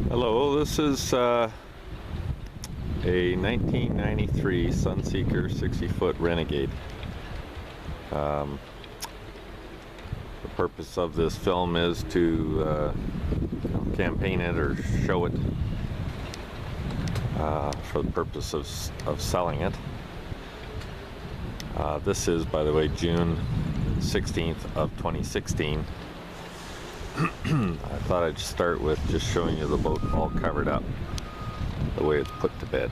Hello, this is a 1993 Sunseeker 60-foot Renegade. The purpose of this film is to campaign it or show it for the purpose of selling it. This is, by the way, June 16th of 2016. I thought I'd start with just showing you the boat all covered up, the way it's put to bed.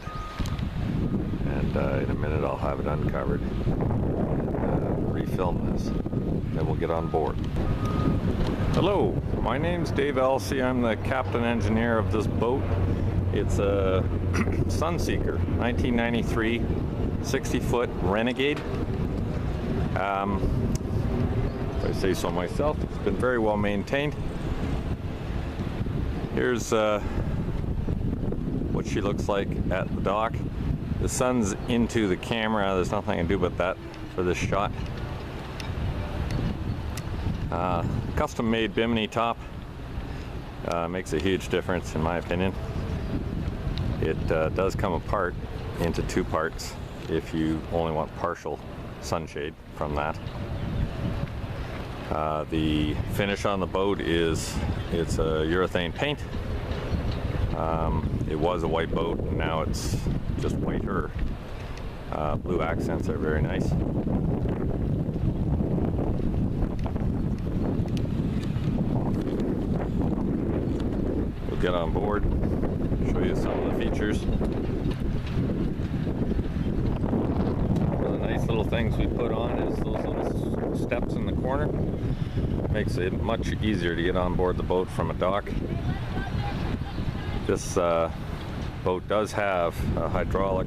And in a minute I'll have it uncovered and refilm this. Then we'll get on board. Hello, my name's Dave Elsey. I'm the captain engineer of this boat. It's a Sunseeker 1993 60-foot Renegade. If I say so myself, it's been very well maintained. Here's what she looks like at the dock. The sun's into the camera. There's nothing I can do about that for this shot. Custom made bimini top makes a huge difference in my opinion. It does come apart into two parts if you only want partial sunshade from that. The finish on the boat it's a urethane paint. It was a white boat and now it's just whiter. Blue accents are very nice. We'll get on board, show you some of the features. One of the nice little things we put on is those little steps in the corner. Makes it much easier to get on board the boat from a dock. This boat does have a hydraulic,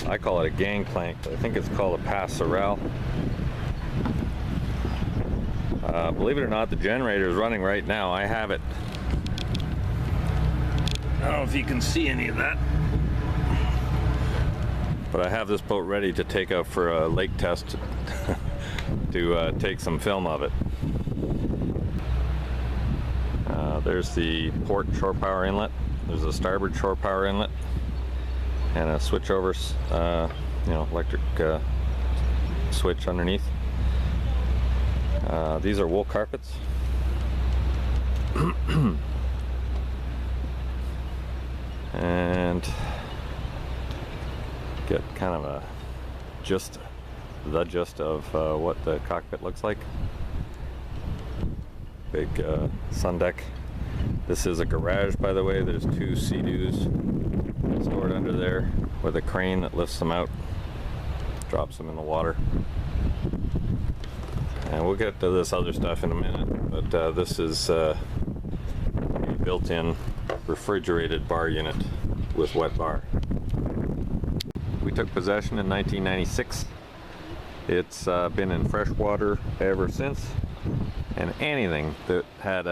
I call it a gangplank, but I think it's called a passerelle. Believe it or not, the generator is running right now. I have it. I don't know if you can see any of that, but I have this boat ready to take out for a lake test to take some film of it. There's the port shore power inlet. There's a starboard shore power inlet and a switchover, electric switch underneath. These are wool carpets. And get kind of the gist of what the cockpit looks like. Big sun deck. This is a garage, by the way. There's two Sea-Doos stored under there with a crane that lifts them out, drops them in the water. And we'll get to this other stuff in a minute, but this is a built-in refrigerated bar unit with wet bar. We took possession in 1996. It's been in freshwater ever since, and anything that had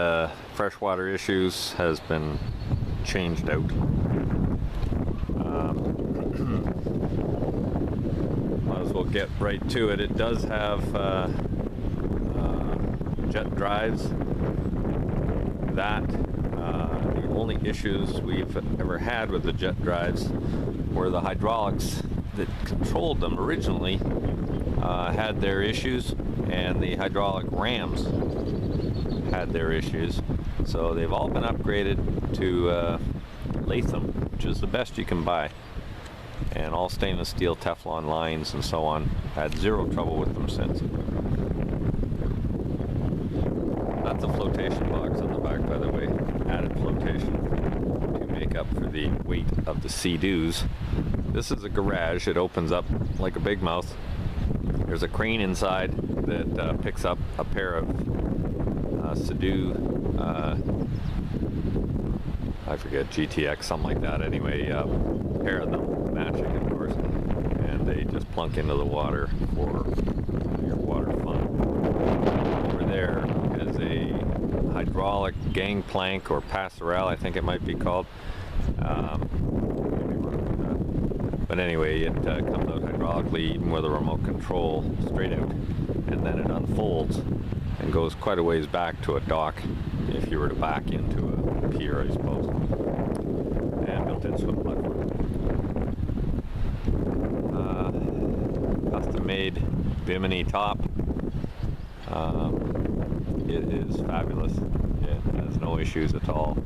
freshwater issues has been changed out. Might as well get right to it. It does have jet drives. The only issues we've ever had with the jet drives were the hydraulics that controlled them originally had their issues, and the hydraulic rams had their issues. So they've all been upgraded to Latham, which is the best you can buy, and all stainless steel Teflon lines and so on. Had zero trouble with them since. That's a flotation box on the back, by the way. Added flotation to make up for the weight of the Sea-Doos. This is a garage. It opens up like a big mouth. There's a crane inside that picks up a pair of Sea-Doo, I forget, GTX, something like that. Anyway, a pair of them, matching of course, and they just plunk into the water for your water fun. Over there is a hydraulic gangplank or passerelle, I think it might be called. But anyway, it comes out hydraulically, even with a remote control, straight out, and then it unfolds and goes quite a ways back to a dock if you were to back into a pier, I suppose. And built-in swim platform. Custom-made Bimini top. It is fabulous. It has no issues at all.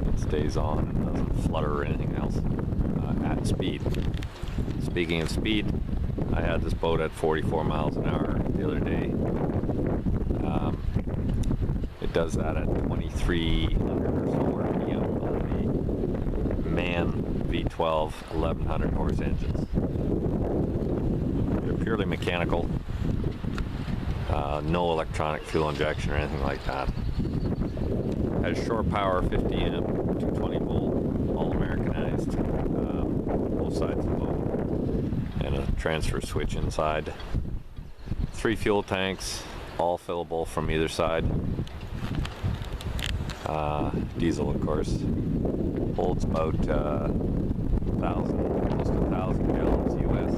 It stays on and doesn't flutter or anything else at speed. Speaking of speed, I had this boat at 44 miles an hour the other day. It does that at 2,300 or so RPM on the MAN V12 1100 horse engines. They're purely mechanical. No electronic fuel injection or anything like that. Has shore power, 50 amp, 220 volt, all Americanized, both sides of the boat, and a transfer switch inside. 3 fuel tanks, all fillable from either side. Diesel, of course, holds about 1,000, close to 1,000 gallons US.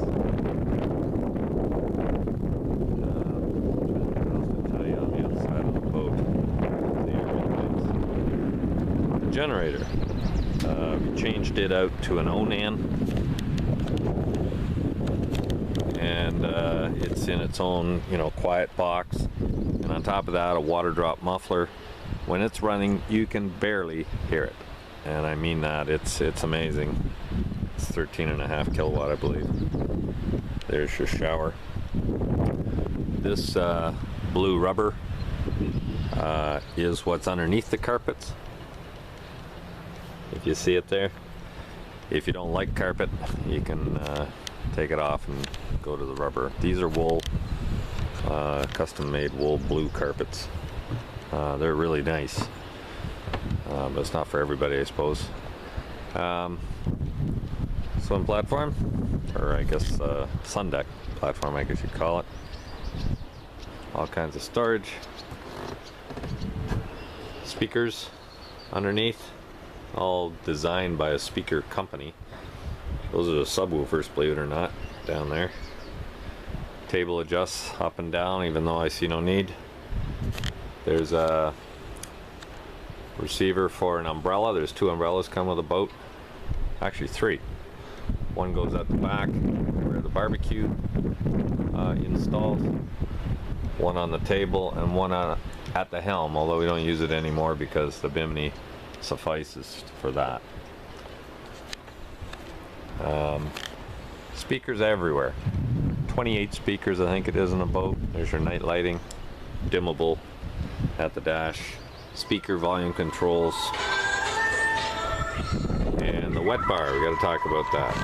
Generator. We changed it out to an Onan, and it's in its own, quiet box. And on top of that, a water drop muffler. When it's running, you can barely hear it, and I mean that. It's amazing. It's 13.5 kilowatt, I believe. There's your shower. This blue rubber is what's underneath the carpets. If you see it there. If you don't like carpet, you can take it off and go to the rubber. These are wool, custom-made wool blue carpets. They're really nice, but it's not for everybody, I suppose. Swim platform, or I guess sun deck platform, I guess you'd call it. All kinds of storage. Speakers underneath. All designed by a speaker company. Those are the subwoofers, believe it or not, down there. Table adjusts up and down, even though I see no need. There's a receiver for an umbrella. There's 2 umbrellas come with a boat. Actually 3. One goes at the back where the barbecue installs. One on the table and one at the helm, although we don't use it anymore because the Bimini suffices for that. Speakers everywhere. 28 speakers, I think it is, in a boat. There's your night lighting, dimmable at the dash, speaker volume controls, and the wet bar. We got to talk about that.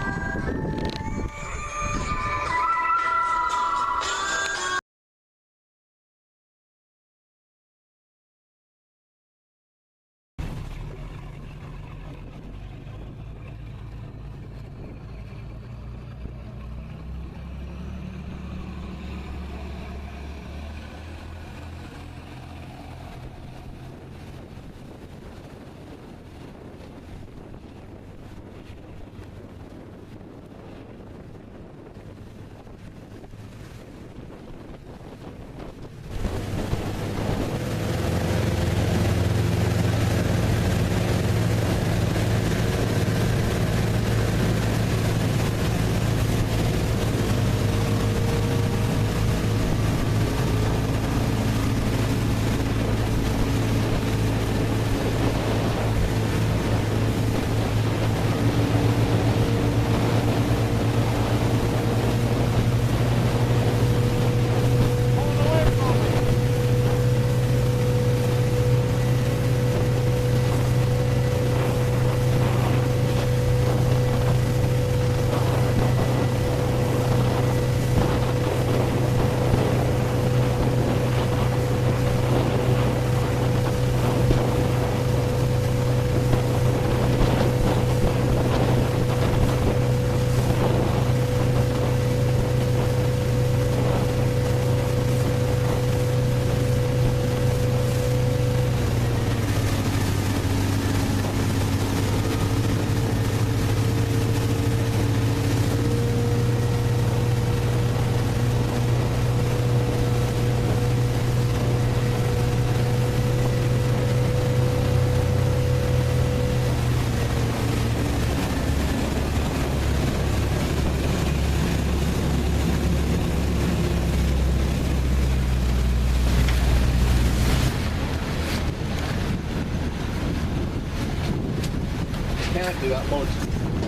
Honestly, that boat's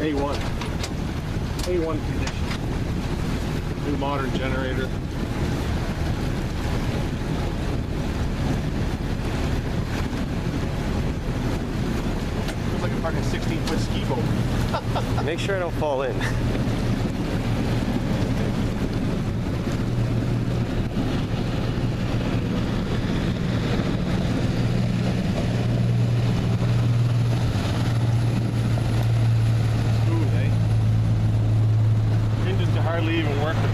A1. A1 condition. New modern generator. Looks like a fucking 16-foot ski boat. Make sure I don't fall in. Smooth, eh? Engines are hardly even working.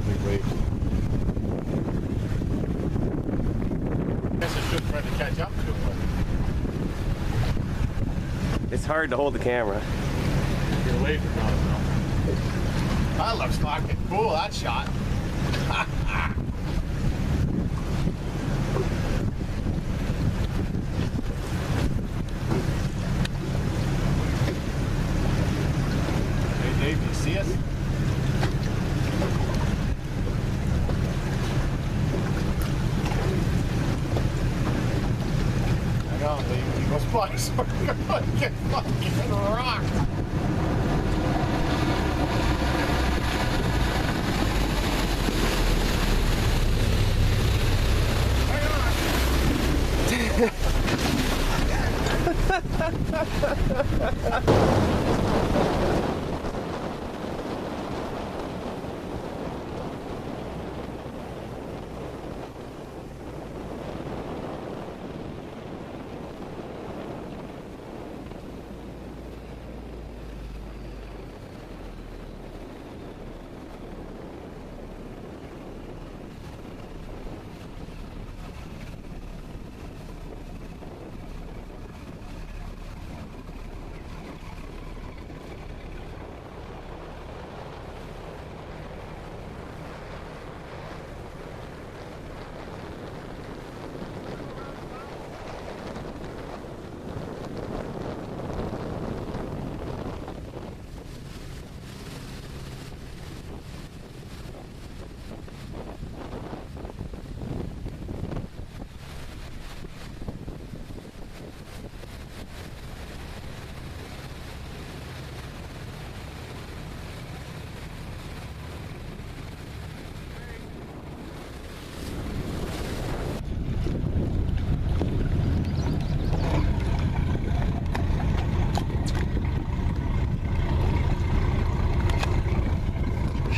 Big wave. Guess I should try to catch up to it. It's hard to hold the camera. Get away from us, though. That looks fucking cool, that shot. Hey Dave, do you see us? I know, he goes by, so we're gonna get fucking rocked.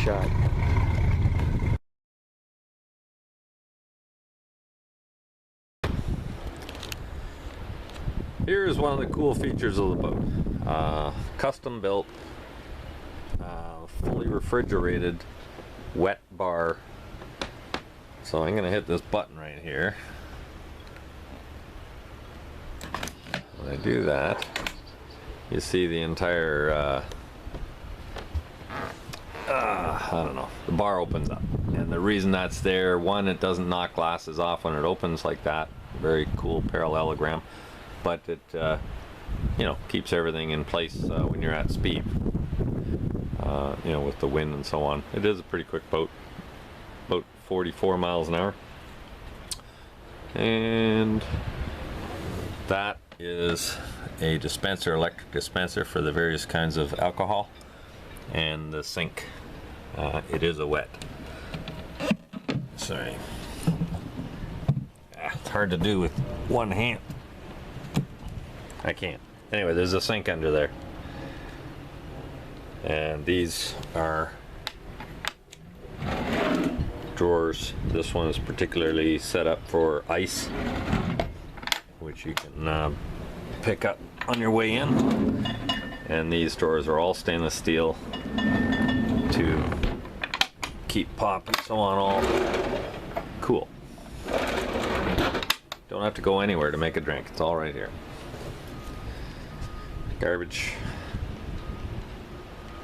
Shot. Here's one of the cool features of the boat. Custom built, fully refrigerated, wet bar. So I'm gonna hit this button right here. When I do that, you see the entire I don't know, the bar opens up, and the reason that's there, one, it doesn't knock glasses off when it opens like that. Very cool parallelogram, but it you know, keeps everything in place when you're at speed, you know, with the wind and so on. It is a pretty quick boat, about 44 miles an hour, and that is a dispenser, electric dispenser for the various kinds of alcohol, and the sink. It is a wet. Sorry. It's hard to do with one hand. I can't. Anyway, there's a sink under there. And these are drawers. This one is particularly set up for ice, which you can pick up on your way in. And these drawers are all stainless steel to keep pop and so on all cool. Don't have to go anywhere to make a drink. It's all right here. Garbage.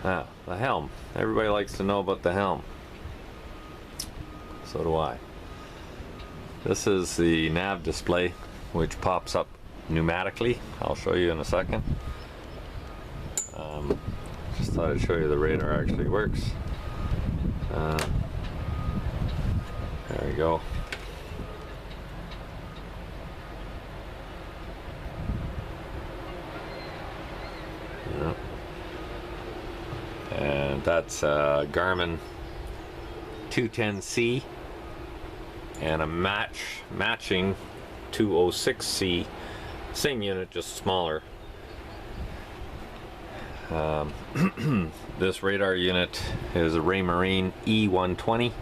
Ah, the helm. Everybody likes to know about the helm. So do I. This is the nav display, which pops up pneumatically. I'll show you in a second. Just thought I'd show you the radar actually works. There we go. Yeah. And that's a Garmin 210C and a matching 206C, same unit, just smaller. This radar unit is a Raymarine E120,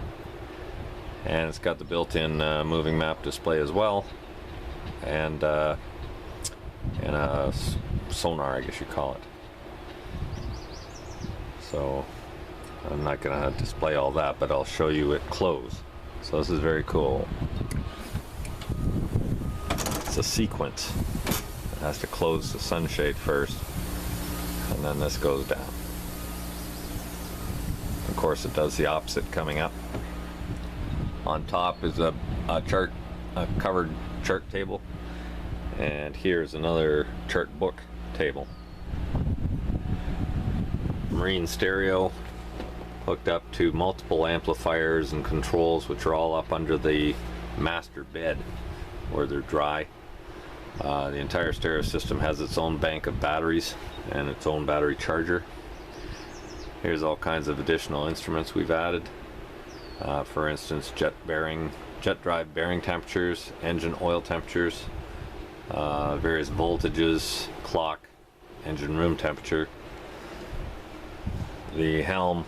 and it's got the built-in moving map display as well, and a sonar, I guess you call it. So I'm not gonna display all that, but I'll show you it close. So this is very cool. It's a sequence. It has to close the sunshade first, and then this goes down. Of course, it does the opposite coming up. On top is a covered chart table, and here's another chart book table. Marine stereo hooked up to multiple amplifiers and controls, which are all up under the master bed where they're dry. The entire stereo system has its own bank of batteries and its own battery charger. Here's all kinds of additional instruments we've added. For instance, jet drive bearing temperatures, engine oil temperatures, various voltages, clock, engine room temperature. The helm,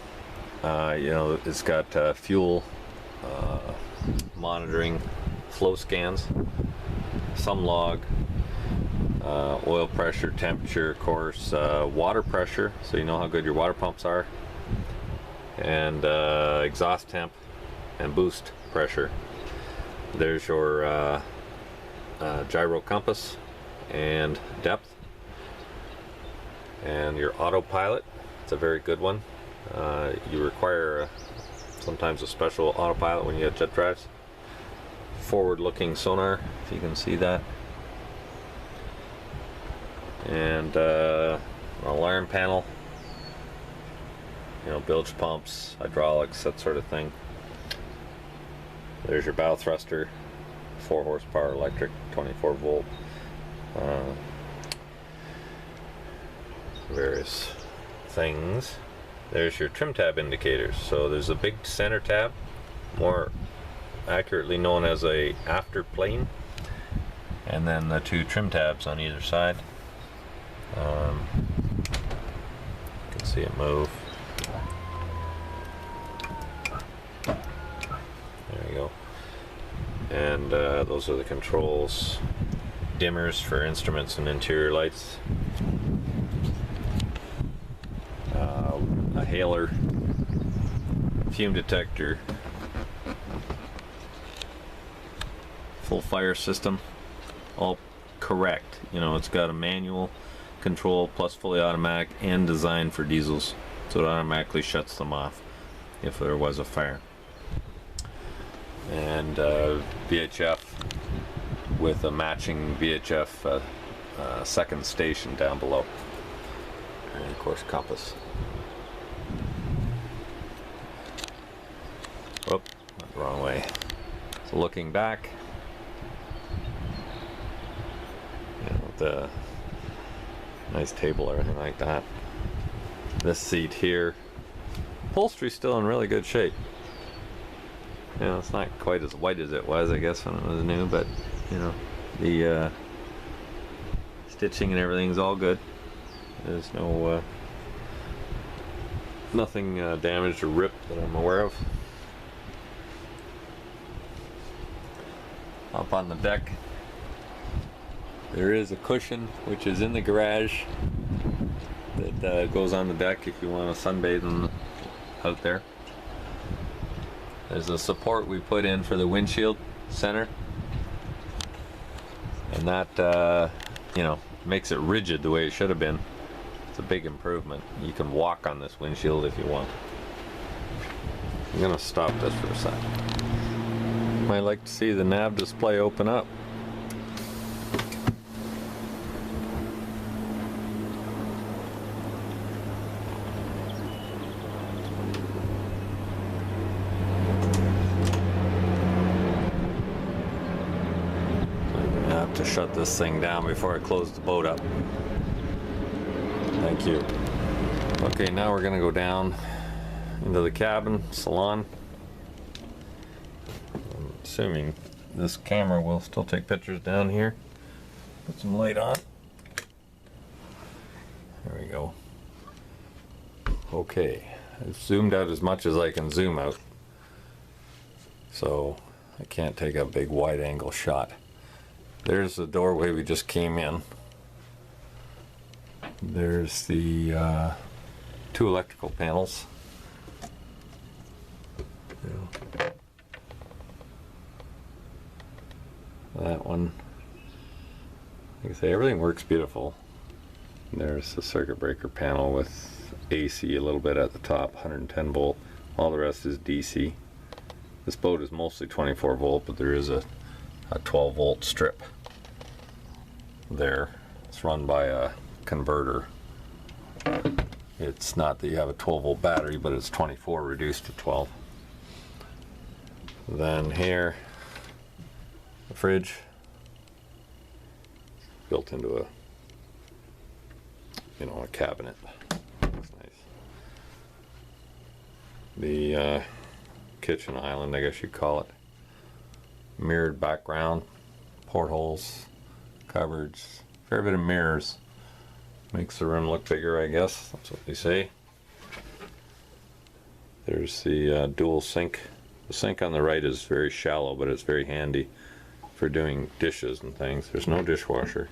it's got fuel monitoring, flow scans, some log, oil pressure, temperature, of course, water pressure, so you know how good your water pumps are, and exhaust temp and boost pressure. There's your gyro compass and depth, and your autopilot. It's a very good one. You require sometimes a special autopilot when you have jet drives. Forward-looking sonar, if you can see that, and an alarm panel. Bilge pumps, hydraulics, that sort of thing. There's your bow thruster, 4 horsepower electric, 24 volt. Various things. There's your trim tab indicators. So there's a big center tab, more accurately known as a after plane, and then the 2 trim tabs on either side. You can see it move. There you go. And those are the controls. Dimmers for instruments and interior lights. A hailer, fume detector, full fire system, all correct. It's got a manual control plus fully automatic and designed for diesels, so it automatically shuts them off if there was a fire. And VHF with a matching VHF second station down below, and of course compass. Whoop, went the wrong way. So looking back, the nice table, everything like that. This seat here, upholstery's still in really good shape. It's not quite as white as it was, I guess, when it was new, but the stitching and everything's all good. There's no nothing damaged or ripped that I'm aware of. Up on the deck, there is a cushion which is in the garage that goes on the deck if you want to sunbathe out there. There's a support we put in for the windshield center, and that makes it rigid the way it should have been. It's a big improvement. You can walk on this windshield if you want. I'm gonna stop this for a second. Might like to see the nav display open up. shut this thing down before I close the boat up. Thank you. Okay, now we're gonna go down into the cabin salon. I'm assuming this camera will still take pictures down here. Put some light on. There we go. Okay, I've zoomed out as much as I can zoom out, so I can't take a big wide angle shot. There's the doorway we just came in. There's the 2 electrical panels. Yeah. That one. Like I say, everything works beautiful. There's the circuit breaker panel with AC a little bit at the top, 110 volt. All the rest is DC. This boat is mostly 24 volt, but there is a 12 volt strip there. It's run by a converter. It's not that you have a 12 volt battery, but it's 24 reduced to 12. Then here, the fridge built into a, you know, a cabinet. That's nice. The kitchen island, I guess you'd call it. Mirrored background, portholes, cupboards, fair bit of mirrors. Makes the room look bigger, I guess. That's what they say. There's the dual sink. The sink on the right is very shallow, but it's very handy for doing dishes and things. There's no dishwasher.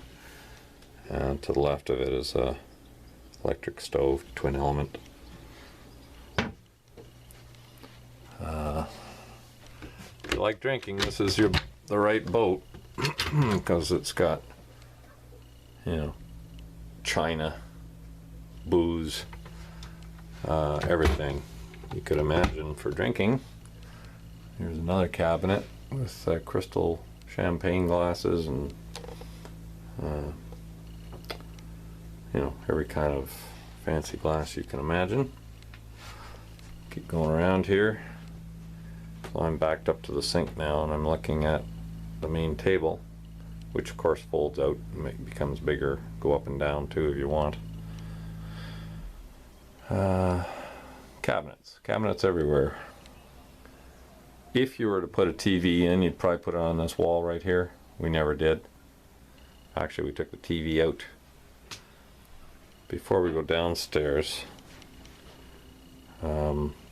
To the left of it is a electric stove, twin element. If you like drinking, this is the right boat because it's got, you know, china, booze, everything you could imagine for drinking. Here's another cabinet with crystal champagne glasses and you know, every kind of fancy glass you can imagine. Keep going around here. So I'm backed up to the sink now and I'm looking at the main table, which of course folds out and becomes bigger. Go up and down too if you want. Cabinets everywhere. If you were to put a TV in, you'd probably put it on this wall right here. We never did. Actually, we took the TV out. Before we go downstairs,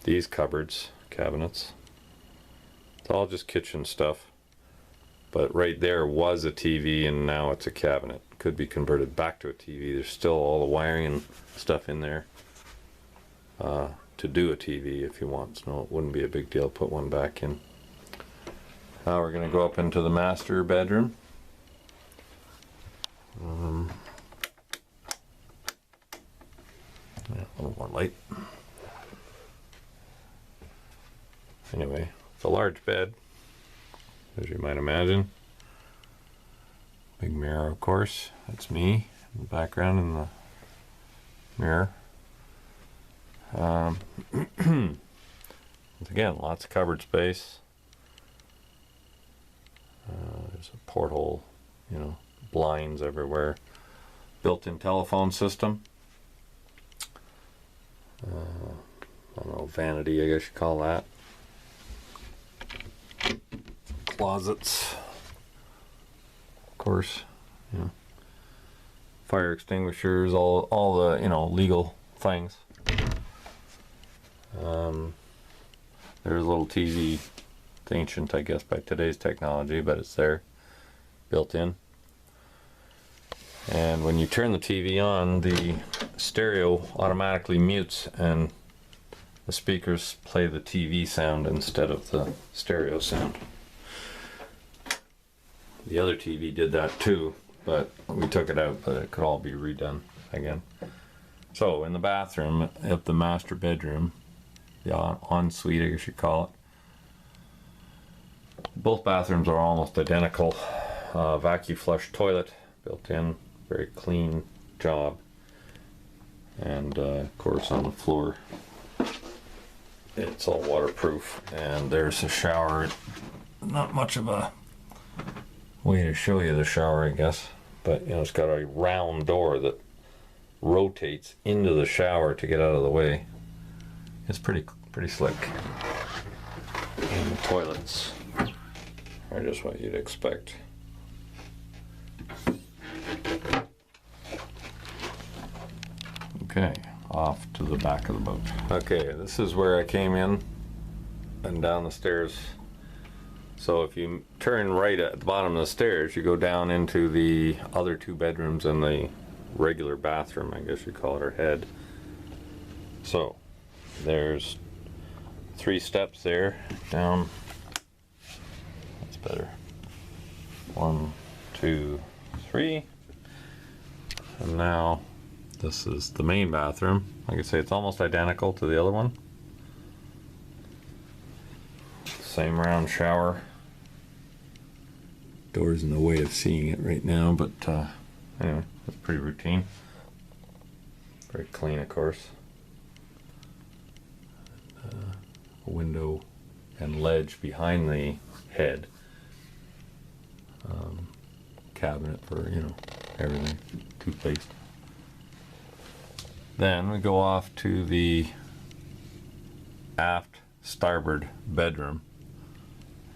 these cupboards, cabinets, it's all just kitchen stuff. But right there was a TV and now it's a cabinet. Could be converted back to a TV. There's still all the wiring and stuff in there to do a TV if you want. So it wouldn't be a big deal to put one back in. Now we're going to go up into the master bedroom. Yeah, a little more light. Anyway, it's a large bed, as you might imagine. Big mirror, of course. That's me in the background in the mirror. Again, lots of cupboard space. There's a porthole, you know, blinds everywhere. Built-in telephone system. I don't know, vanity, I guess you call that. Closets, of course, you know, fire extinguishers, all the, you know, legal things. There's a little TV. It's ancient, I guess, by today's technology, but it's there, built in. And when you turn the TV on, the stereo automatically mutes and the speakers play the TV sound instead of the stereo sound. The other TV did that too, but we took it out, but it could all be redone again. So in the bathroom, at the master bedroom, the ensuite, I guess you call it, both bathrooms are almost identical. Vacuum flush toilet built in, very clean job. And of course on the floor it's all waterproof, and there's a shower. Not much of a way to show you the shower, I guess. But you know, it's got a round door that rotates into the shower to get out of the way. It's pretty slick. And the toilets are just what you'd expect. Okay, off to the back of the boat. Okay, this is where I came in and down the stairs. So if you turn right at the bottom of the stairs, you go down into the other two bedrooms and the regular bathroom, I guess you call it, or head. So there's 3 steps there down. That's better. 1, 2, 3. And now this is the main bathroom. Like I say, it's almost identical to the other one. Same round shower. Door's in the way of seeing it right now, but anyway, that's pretty routine. Very clean, of course. A window and ledge behind the head. Cabinet for, you know, everything. Toothpaste. Then we go off to the aft starboard bedroom.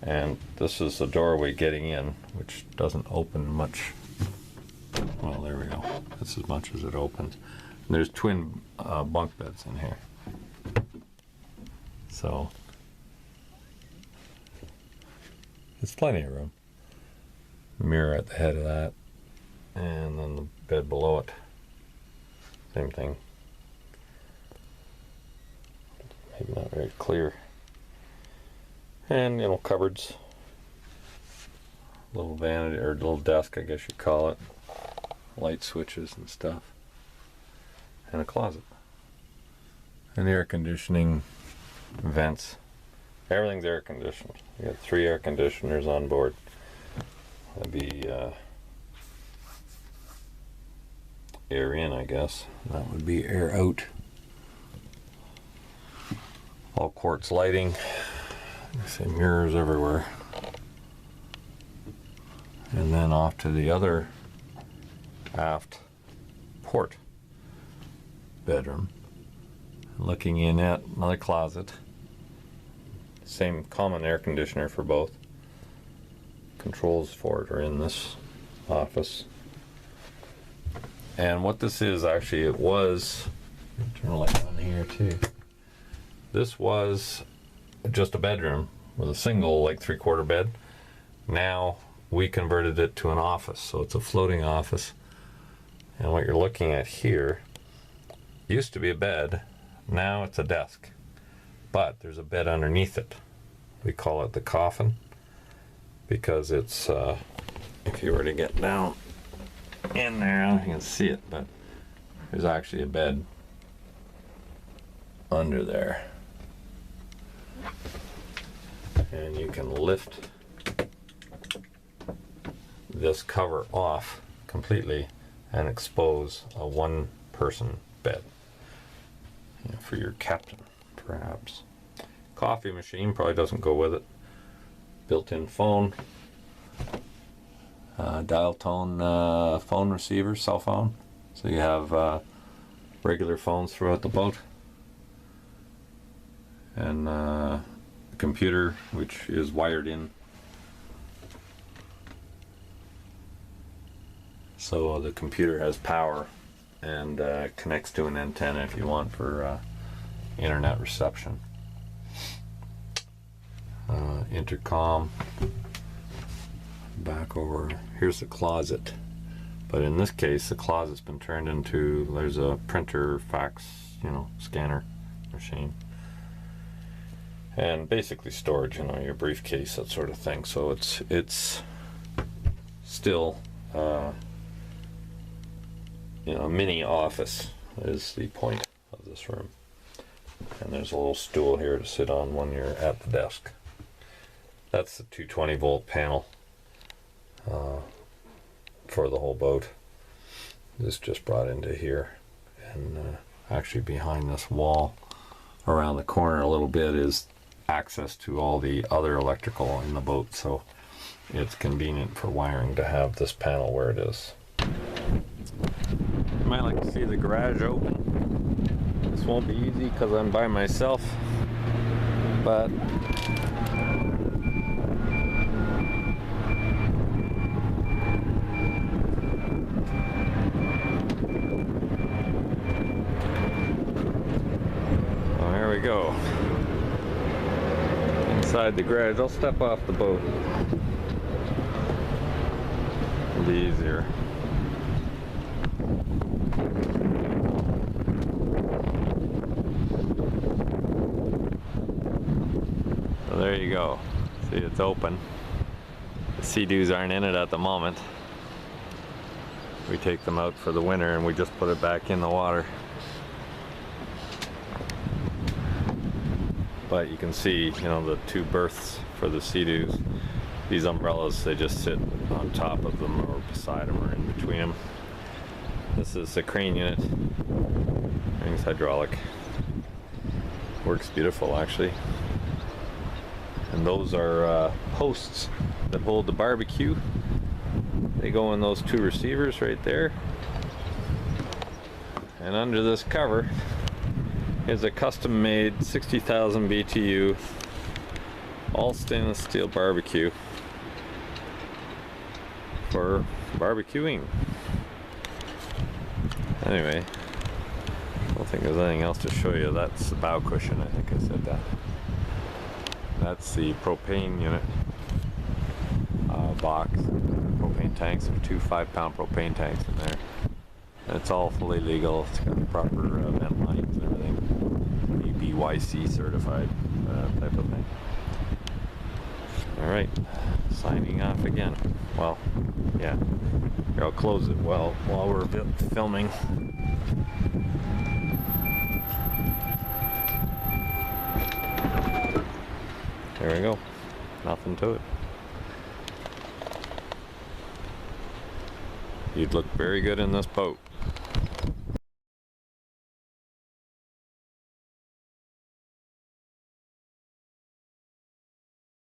And this is the doorway getting in, which doesn't open much. Well, there we go. That's as much as it opens. And there's twin bunk beds in here. So it's plenty of room. Mirror at the head of that. And then the bed below it. Same thing. Maybe not very clear. And, you know, cupboards. Little vanity, or little desk, I guess you'd call it. Light switches and stuff. And a closet. And air conditioning, vents. Everything's air conditioned. You got 3 air conditioners on board. That'd be air in, I guess. That would be air out. All quartz lighting. I see mirrors everywhere. And then off to the other aft port bedroom. Looking in at another closet. Same common air conditioner for both. Controls for it are in this office. And what this is actually, it was, turn the light on here too. This was just a bedroom with a single, like 3/4 bed. Now we converted it to an office, so it's a floating office. And what you're looking at here used to be a bed, now it's a desk. But there's a bed underneath it. We call it the coffin because it's, if you were to get down in there, you can see it, but there's actually a bed under there. And you can lift this cover off completely and expose a 1-person bed, you know, for your captain, perhaps. Coffee machine probably doesn't go with it. Built-in phone, dial tone phone receiver, cell phone. So you have regular phones throughout the boat, and a computer which is wired in. So the computer has power and connects to an antenna if you want for internet reception. Intercom. Back over, here's the closet. But in this case, the closet's been turned into, there's a printer, fax, you know, scanner machine. And basically storage, you know, your briefcase, that sort of thing. So it's still, you know, a mini office is the point of this room. And there's a little stool here to sit on when you're at the desk. That's the 220 volt panel for the whole boat. This just brought into here, and actually behind this wall around the corner a little bit is access to all the other electrical in the boat. So it's convenient for wiring to have this panel where it is. You might like to see the garage open. This won't be easy because I'm by myself, but there we go. Inside the garage. I'll step off the boat. It'll be easier. So there you go. See, it's open. The sea-doos aren't in it at the moment. We take them out for the winter and we just put it back in the water. But you can see, you know, the two berths for the sea-doos. These umbrellas, they just sit on top of them or beside them or in between them. This is the crane unit. Everything's hydraulic. Works beautiful, actually. And those are posts that hold the barbecue. They go in those two receivers right there. And under this cover is a custom-made 60,000 BTU all stainless steel barbecue for barbecuing. Anyway, I don't think there's anything else to show you. That's the bow cushion, I think I said that. That's the propane unit box. Propane tanks, there are two 5-pound propane tanks in there. And it's all fully legal. It's got proper vent lines and everything. BYC certified type of thing. Alright, signing off again. Well, yeah. Here, I'll close it while we're filming. There we go. Nothing to it. You'd look very good in this boat.